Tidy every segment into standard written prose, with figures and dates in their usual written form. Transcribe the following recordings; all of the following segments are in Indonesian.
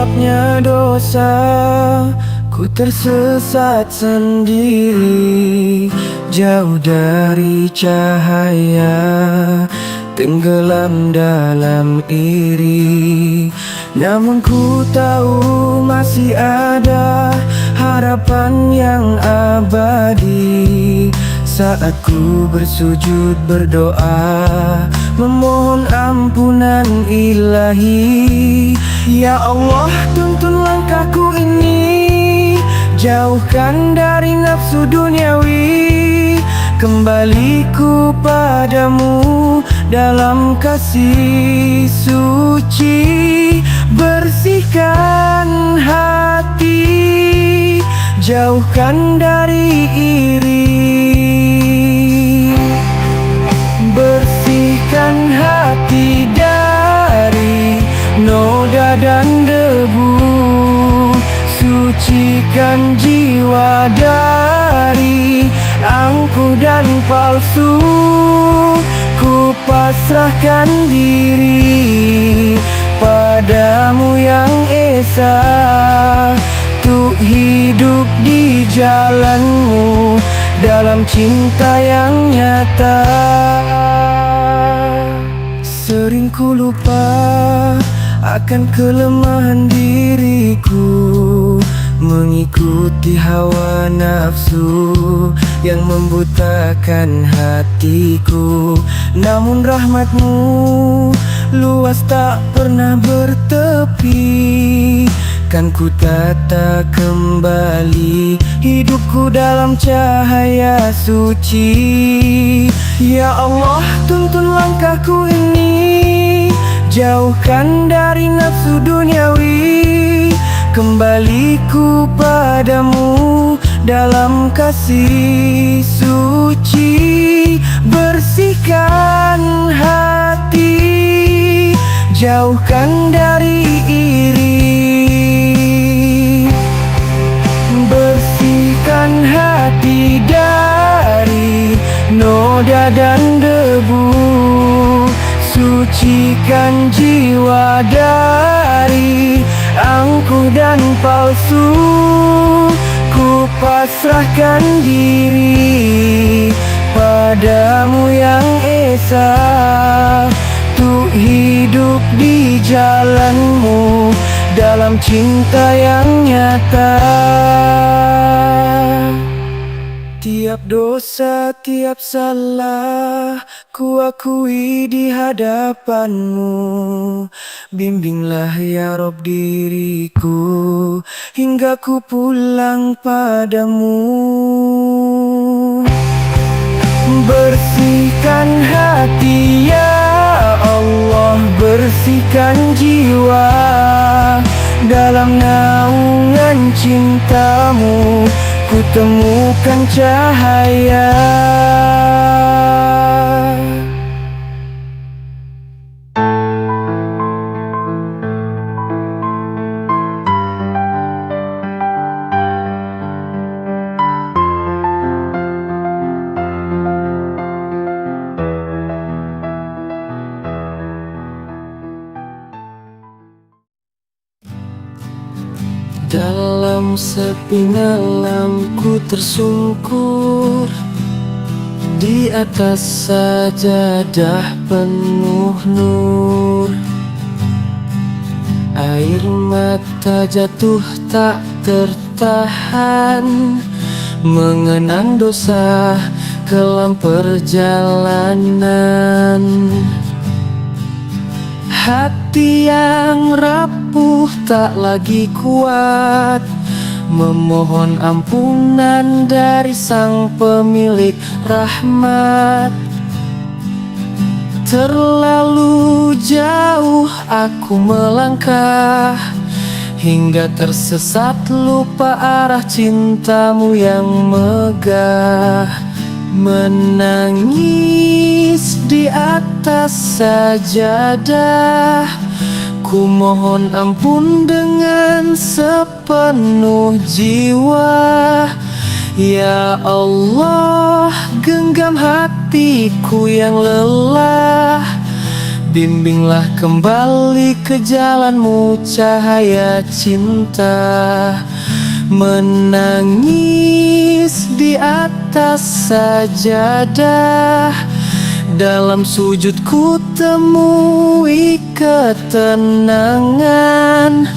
gelapnya dosa, ku tersesat sendiri, jauh dari cahaya, tenggelam dalam iri. Namun ku tahu masih ada harapan yang abadi, saat ku bersujud berdoa, memohon ampunan ilahi. Ya Allah, tuntun langkahku ini, jauhkan dari nafsu duniawi, kembaliku padamu dalam kasih suci. Bersihkan hati, jauhkan dari iri. Bersihkan hati dari noda dan debu, sucikan jiwa dari angkuh dan palsu. Ku pasrahkan diri padamu yang esa, untuk hidup di jalanmu dalam cinta yang nyata. Sering ku lupa akan kelemahan diriku, mengikuti hawa nafsu yang membutakan hatiku. Namun rahmatmu luas tak pernah bertepi, kan ku tata kembali hidupku dalam cahaya suci. Ya Allah, tuntun langkahku ini, jauhkan dari nafsu duniawi, kembaliku padamu dalam kasih suci. Bersihkan hati, jauhkan dari iri. Bersihkan hati dari noda dan debu, sucikan jiwa dari angkuh dan palsu. Ku pasrahkan diri padamu yang esa, untuk hidup di jalanmu dalam cinta yang nyata. Tiap dosa, tiap salah ku akui di hadapanmu. Bimbinglah ya Rob diriku hingga ku pulang padamu. Bersihkan hati ya Allah, bersihkan jiwa dalam naungan cintamu, ku temukan cahaya. Dalam sepi malam ku tersungkur di atas sajadah penuh nur. Air mata jatuh tak tertahan, mengenang dosa kelam perjalanan. Hati yang rapuh tak lagi kuat, memohon ampunan dari Sang Pemilik rahmat. Terlalu jauh aku melangkah, hingga tersesat lupa arah cintamu yang megah. Menangis di atas sajadah, ku mohon ampun dengan sepenuh jiwa. Ya Allah, genggam hatiku yang lelah, Bimbinglah kembali ke jalanmu cahaya cinta. Menangis di atas sajadah, dalam sujud ku temui ketenangan.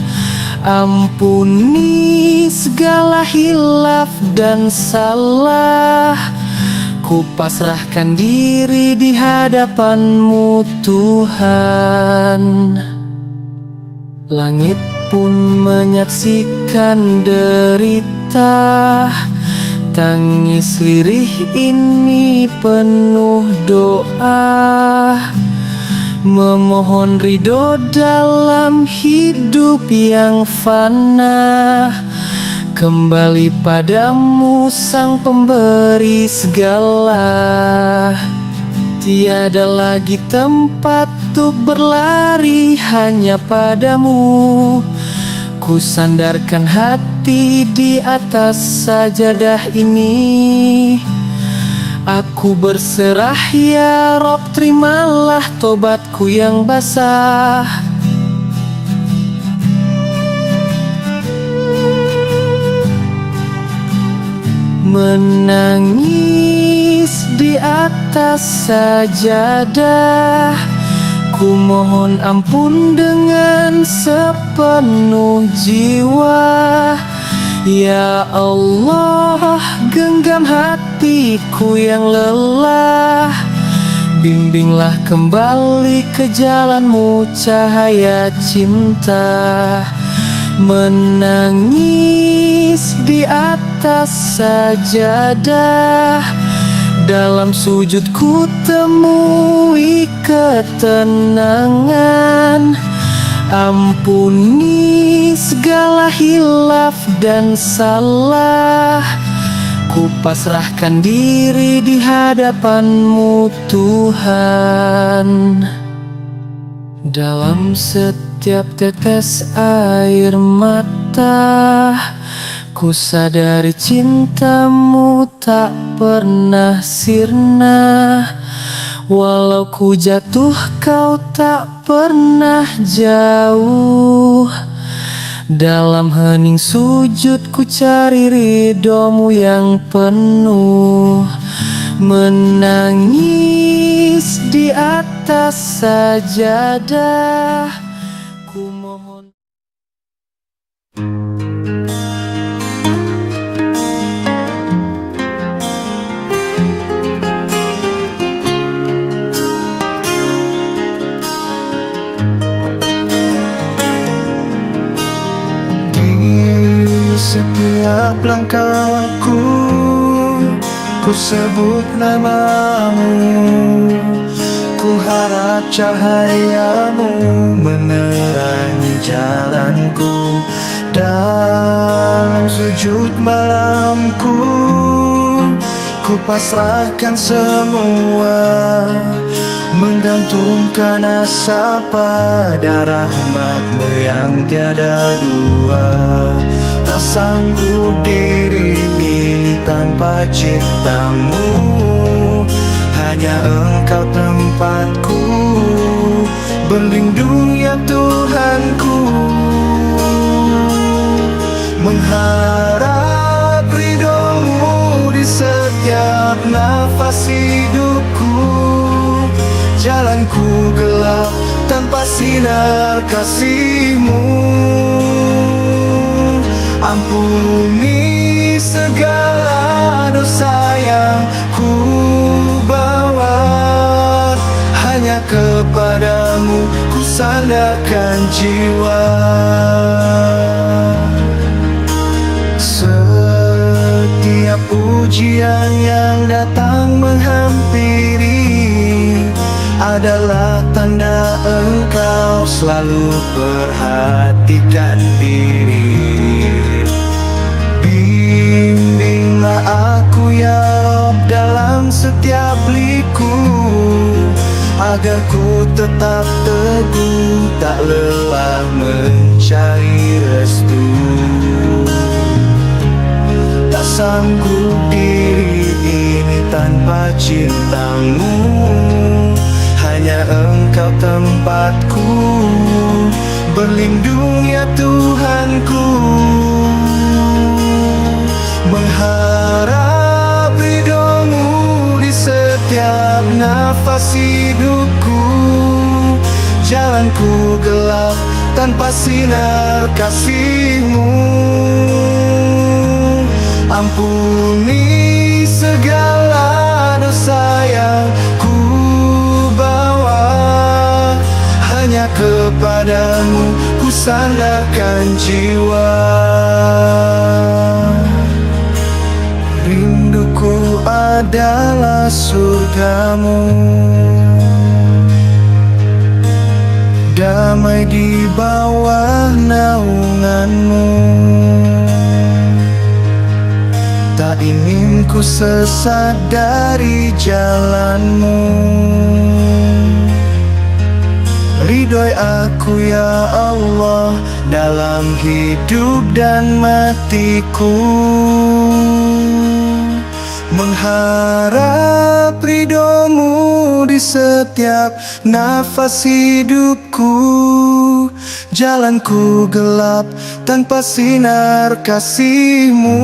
Ampuni segala hilaf dan salah, ku pasrahkan diri di hadapan-Mu Tuhan. Langit pun menyaksikan derita, tangis lirih ini penuh doa, memohon ridho dalam hidup yang fana. Kembali padamu Sang Pemberi segala. Tiada lagi tempat untuk berlari, hanya padamu. Ku sandarkan hati di atas sajadah ini. Aku berserah ya Rob, terimalah tobatku yang basah. Menangis di atas sajadah, ku mohon ampun dengan sepenuh jiwa. Ya Allah, genggam hatiku yang lelah. Bimbinglah kembali ke jalanmu cahaya cinta. Menangis di atas sajadah, dalam sujud ku temui ketenangan. Ampuni segala hilaf dan salah, ku pasrahkan diri di hadapan-Mu Tuhan. Dalam setiap tetes air mata, ku sadari cinta-Mu tak pernah sirna. Walau ku jatuh, Kau tak pernah jauh. Dalam hening sujud ku cari ridho-Mu yang penuh. Menangis di atas sajadah, ku mohon. Setiap langkahku, ku sebut nama-Mu. Ku harap cahaya-Mu menerangi jalanku. Dalam sujud malamku, ku pasrahkan semua, menggantungkan asa pada rahmat-Mu yang tiada dua. Tak sanggup diri ini tanpa cinta-Mu, hanya Engkau tempatku berlindung ya Tuhanku. Mengharap ridho-Mu di setiap nafas hidupku. Jalanku gelap tanpa sinar kasih-Mu. Ampuni segala dosa yang ku bawa, hanya kepada-Mu ku sandarkan jiwa. Setiap ujian yang datang menghampiri adalah tanda Engkau selalu perhatikan diri. Bimbinglah aku ya Rob dalam setiap liku, agar ku tetap teguh, tak lelah mencari restu. Tak sanggup diri ini tanpa cinta-Mu, hanya hanya Engkau tempatku berlindung ya Tuhanku. Mengharap ridho-Mu di setiap nafas hidupku. Jalanku gelap tanpa sinar kasih-Mu. Ampuni segala dosa yang ku bawa, hanya kepadamu ku sandarkan jiwa. Rinduku adalah surga-Mu, damai di bawah naungan-Mu. Tak ingin ku sesat dari jalan-Mu. Ridhoi aku ya Allah dalam hidup dan matiku. Mengharap ridho-Mu di setiap nafas hidupku. Jalanku gelap tanpa sinar kasih-Mu.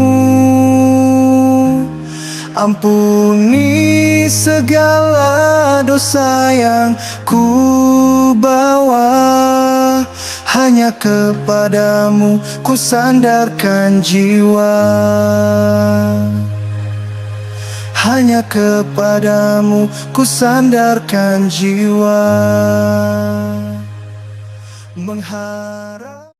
Ampuni segala dosa yang ku bawa, hanya kepadamu ku sandarkan jiwa. Hanya kepadamu ku sandarkan jiwa. Mengharap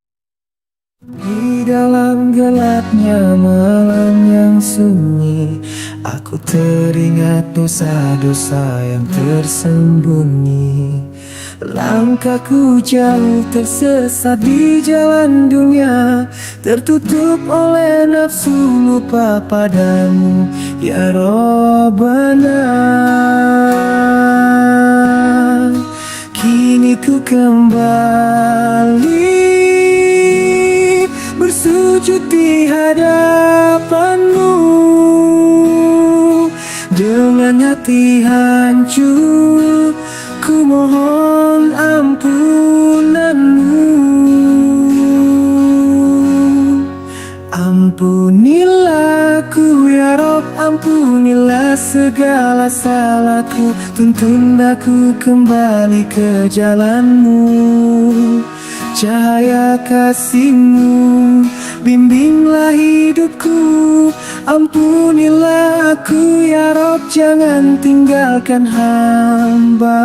di dalam gelapnya malam yang sunyi, aku teringat dosa-dosa yang tersembunyi. Langkahku jauh tersesat di jalan dunia, tertutup oleh nafsu lupa padamu ya Rabbana. Kini ku kembali bersujud di hadapan-Mu dengan hati hancur. Ku mohon ampunan-Mu. Ampunilah aku ya Rabb, ampunilah segala salahku. Tuntun aku kembali ke jalan-Mu. Cahaya kasih-Mu bimbinglah hidupku. Ampunilah aku ya Rabb, jangan tinggalkan hamba-Mu.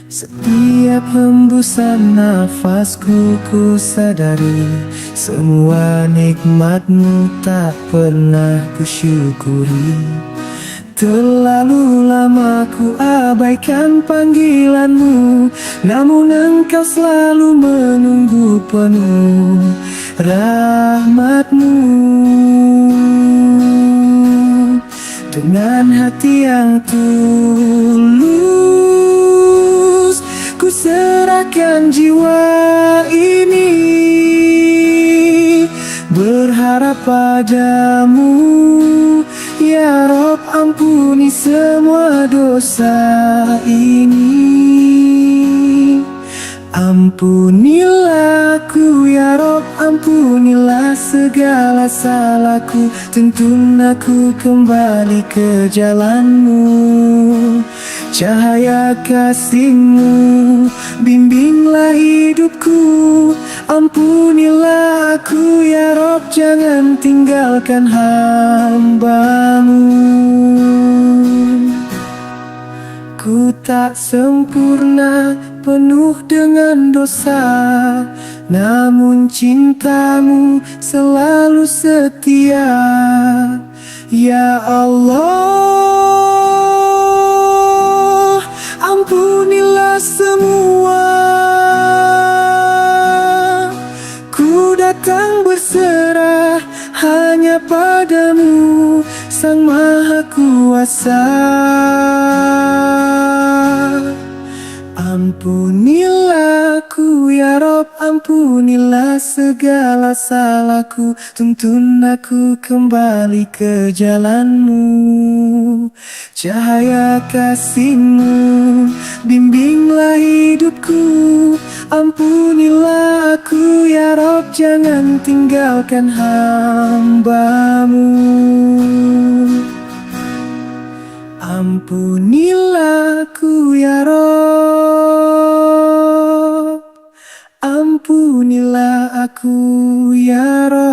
Setiap hembusan nafasku ku sadari, semua nikmat-Mu tak pernah ku syukuri. Terlalu lama ku abaikan panggilan-Mu, namun Engkau selalu menunggu penuh rahmat-Mu. Dengan hati yang tulus, ku serahkan jiwa ini, berharap padamu ya Rabb, ampuni semua dosa ini. Ampunilah aku ya Rabb, ampunilah segala salahku. Tuntun aku kembali ke jalan-Mu. Cahaya kasih-Mu bimbinglah hidupku. Ampunilah aku ya Rabb, jangan tinggalkan hamba-Mu. Ku tak sempurna, penuh dengan dosa, namun cinta-Mu selalu setia. Ya Allah, ampunilah semua. Ku datang berserah hanya padamu, Sang Maha Kuasa. Ampunilah aku ya Rabb, ampunilah segala salahku. Tuntun aku kembali ke jalan-Mu. Cahaya kasih-Mu bimbinglah hidupku. Ampunilah aku ya Rob, jangan tinggalkan hamba-Mu. Ampunilah aku ya Rob, ampunilah aku ya Rob.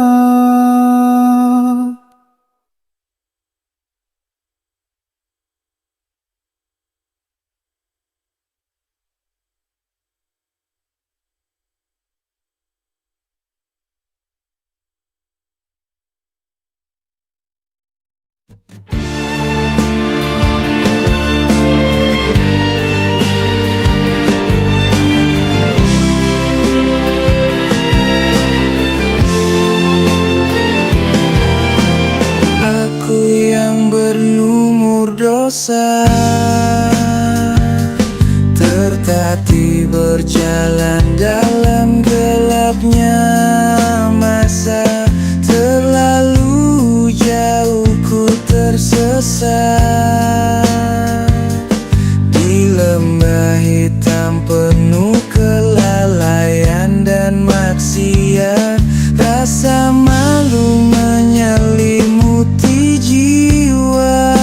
Aku yang berlumur dosa, tertatih berjalan dalam gelapnya masa. Terlalu jauh ku tersesat di lembah hitam penuh kelalaian dan maksiat. Rasa malu menyelimuti jiwa,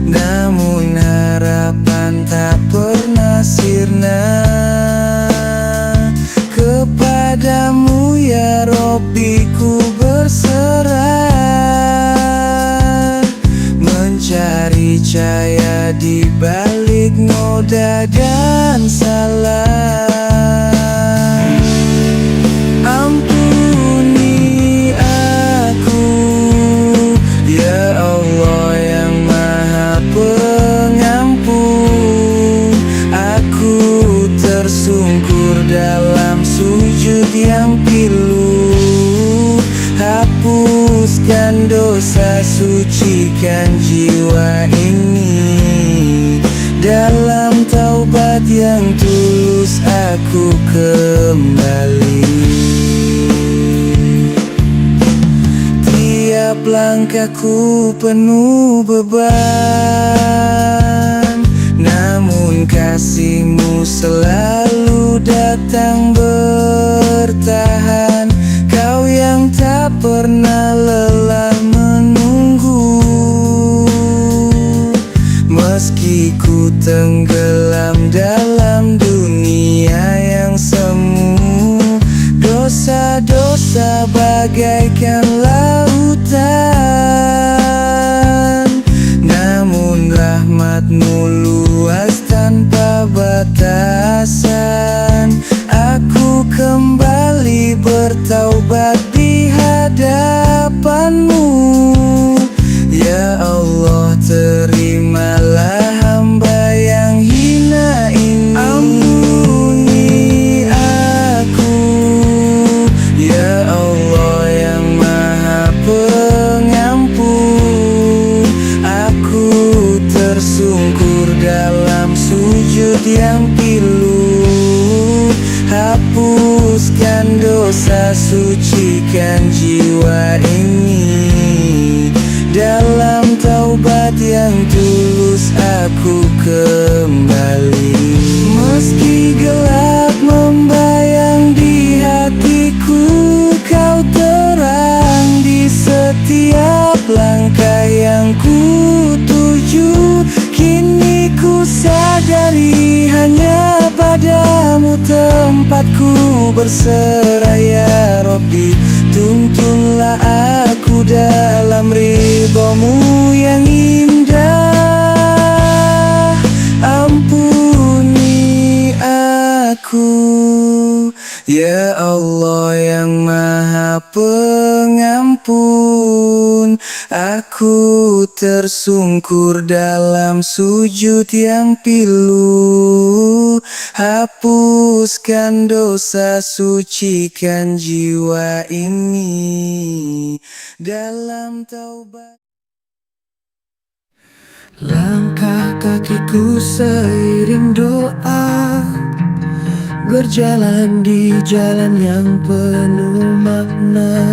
namun harapan tak pernah sirna. Kepadamu ya Robbi ku berserah, mencari cahaya di balik noda dan salah. Ampuni aku ya Allah yang Maha Pengampun. Aku tersungkur dalam sujud yang pilu. Hapuskan dosa, sucikan jiwa ini. Dalam taubat yang tulus aku kembali. Tiap langkahku penuh beban, namun kasih-Mu selalu datang bertahan. Kau yang tak pernah lelah menunggu, meski ku tenggelam dalam dunia yang semu. Dosa-dosa bagaikan lautan, namun rahmat-Mu luas tanpa batasan. Aku kembali bertaubat di hadapan-Mu. Ya Allah, terimalah hamba yang hina ini. Ampuni aku ya Allah yang Maha Pengampun. Aku tersungkur dalam sujud yang pilu. Hapuskan dosa, sucikan jiwa ini. Dalam taubat yang tulus aku kembali. Meski gelap membayang di hatiku, Kau terang di setiap langkah yang ku tuju. Kini ku sadari hanya padamu tempatku berserah ya Robbi. Tuntunlah aku dalam ridha-Mu yang indah. Ampuni aku ya Allah yang Maha Pengampun. Aku tersungkur dalam sujud yang pilu. Hapuskan dosa, sucikan jiwa ini. Dalam taubat. Langkah kakiku seiring doa, berjalan di jalan yang penuh makna.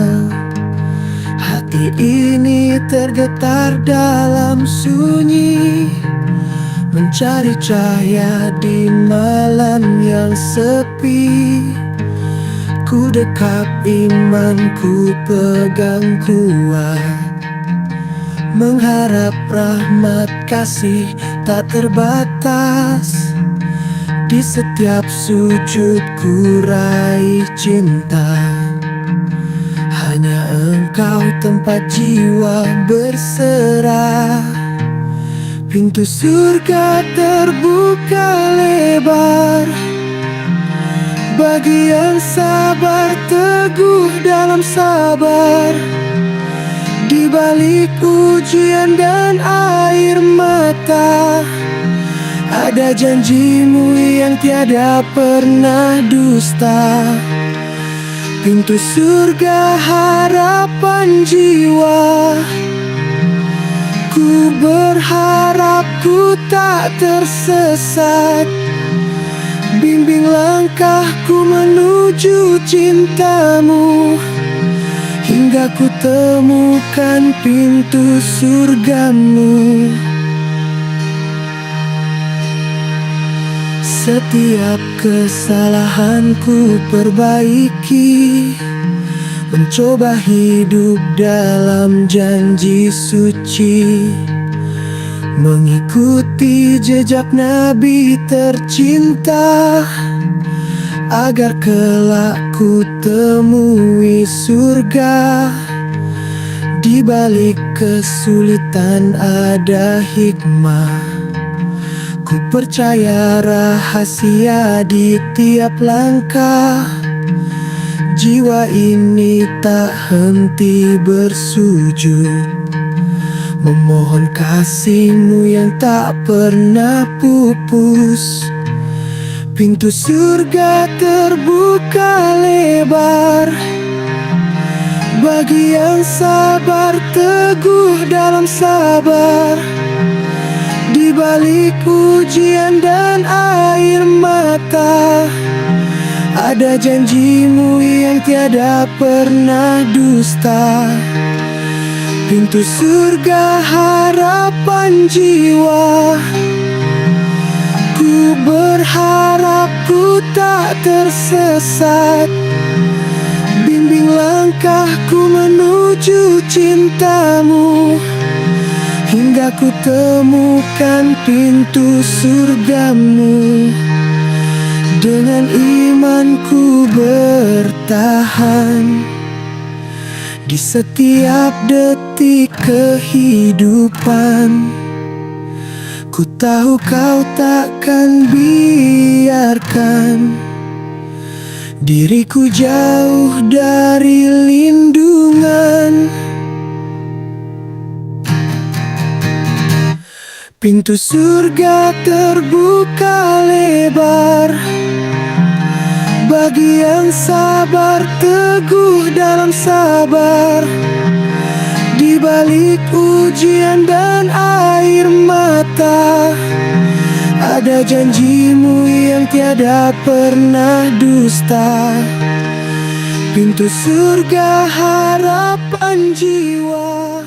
Hati ini tergetar dalam sunyi, mencari cahaya di malam yang sepi. Ku dekap imanku pegang kuat, mengharap rahmat kasih tak terbatas. Di setiap sujud ku raih cinta, hanya Engkau tempat jiwa berserah. Pintu surga terbuka lebar bagi yang sabar, teguh dalam sabar. Di balik ujian dan air mata, ada janjimu yang tiada pernah dusta. Pintu surga harapan jiwa, ku berharap ku tak tersesat. Bimbing langkahku menuju cintamu, hingga ku temukan pintu surgamu. Setiap kesalahanku perbaiki, mencoba hidup dalam janji suci, mengikuti jejak Nabi tercinta, agar kelak ku temui surga. Di balik kesulitan ada hikmah, ku percaya rahasia di tiap langkah. Jiwa ini tak henti bersujud, memohon kasih-Mu yang tak pernah pupus. Pintu surga terbuka lebar bagi yang sabar, teguh dalam sabar. Di balik ujian dan air mata, ada janjimu yang tiada pernah dusta. Pintu surga harapan jiwa, ku berharap ku tak tersesat. Bimbing langkahku menuju cintamu, hingga ku temukan pintu surgamu. Dengan imanku bertahan di setiap detik kehidupan. Ku tahu Kau takkan biarkan diriku jauh dari lindungan. Pintu surga terbuka lebar bagi yang sabar, teguh dalam sabar. Di balik ujian dan air mata, ada janjimu yang tiada pernah dusta. Pintu surga harapan jiwa.